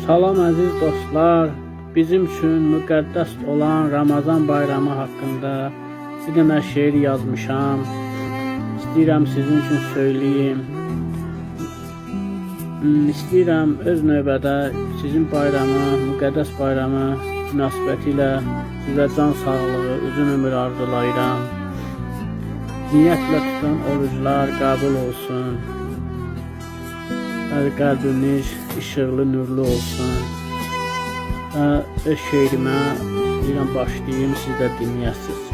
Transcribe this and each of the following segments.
Salam əziz dostlar, bizim üçün müqəddəs olan Ramazan bayramı haqqında bir dənə şeir yazmışam. İstəyirəm sizin üçün söyləyim. İstəyirəm öz növbədə sizin bayramı, müqəddəs bayramı münasibətilə sizə can sağlığı, uzun ömür arzulayıram. Niyyətlə tutan oruclar qəbul olsun. Qəlbiniz işıqlı, nurlu olsun. Öz şeirimə istəyirəm başlayayım, siz də dinləyəsiniz.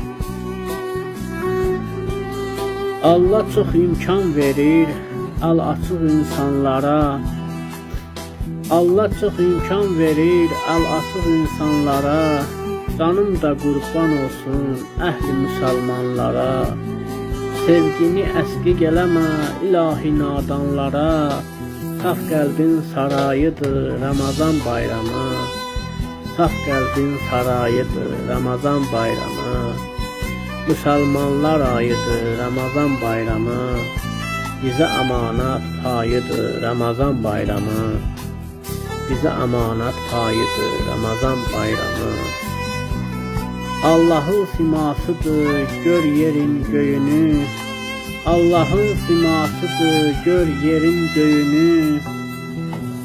Allah çox imkan verir əl açıq insanlara. Allah çox imkan verir əl açıq insanlara. Canım da qurban olsun əhli müsəlmanlara. Sevgini əskiq eləmə ilahi nadanlara. Saf qəlbin sarayıdır Ramazan bayramı. Saf qəlbin sarayıdır Ramazan bayramı. Müsəlmanlar ayıdır Ramazan bayramı. Bizə amanat payıdır Ramazan bayramı. Bizə amanat payıdır Ramazan bayramı. Allah'ın simasıdır gör yerin göyünü. Allah'ın simasıdır gör yerin göyünü.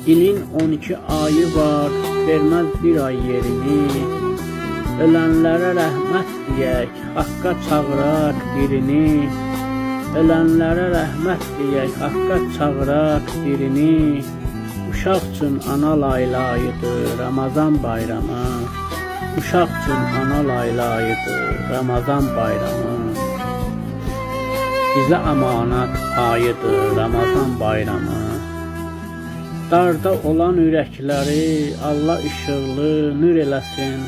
İlin 12 ayı var vermez bir ay yerini. Ölənlərə rəhmət deyək, haqqa çağıraq birini. Ölənlərə rəhmət deyək, haqqa çağıraq birini. Uşaq üçün ana laylayıdır Ramazan bayramı. Uşaq üçün ana laylayıdır Ramazan bayramı. Bizə amanat payıdır Ramazan bayramı. Darda olan ürəkləri Allah işıqlı nur eləsin.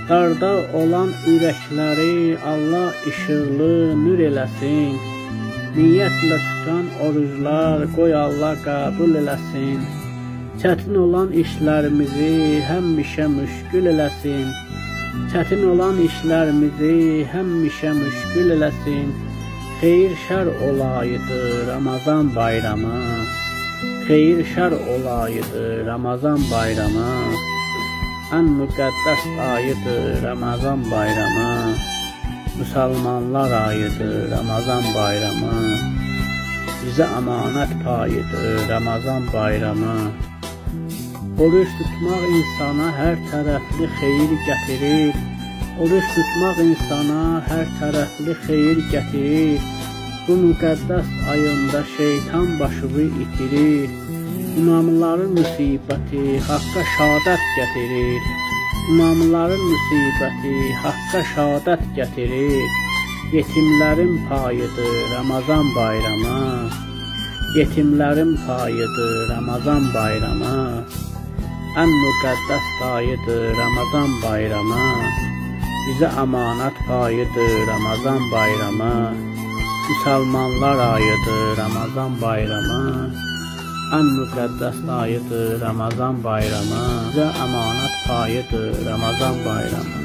Darda olan ürəkləri Allah işıqlı nur eləsin. Niyyətlə tutan oruclar qoy Allah qəbul eləsin. Çətin olan işlərimizi həmişə müşkül eləsin. Çətin olan işlərimizi həmişə müşkül eləsin. Xeyir şər olayıdır Ramazan bayramı. Xeyir şər olayıdır Ramazan bayramı. Ən müqəddəs ayıdır Ramazan bayramı. Müsəlmanlar ayıdır Ramazan bayramı. Bizə amanət payıdır Ramazan bayramı. Oruç tutmaq insana hər tərəfli xeyir gətirir. Oruç tutmaq insana hər tərəfli xeyir gətirir. Bu müqəddəs ayında şeytan başını itirir. İmamların müsibəti haqqa şadət gətirir. İmamların müsibəti haqqa şadət gətirir. Yetimlərin payıdır Ramazan bayramı. Yetimlərin payıdır Ramazan bayramı. Ən müqəddəs payıdır Ramazan bayramı. Bizə amanat payıdır Ramazan bayramı. Müsəlmanlar ayıdır Ramazan bayramı. Ən müqəddəs ayıdır Ramazan bayramı. Bizə amanat payıdır Ramazan bayramı.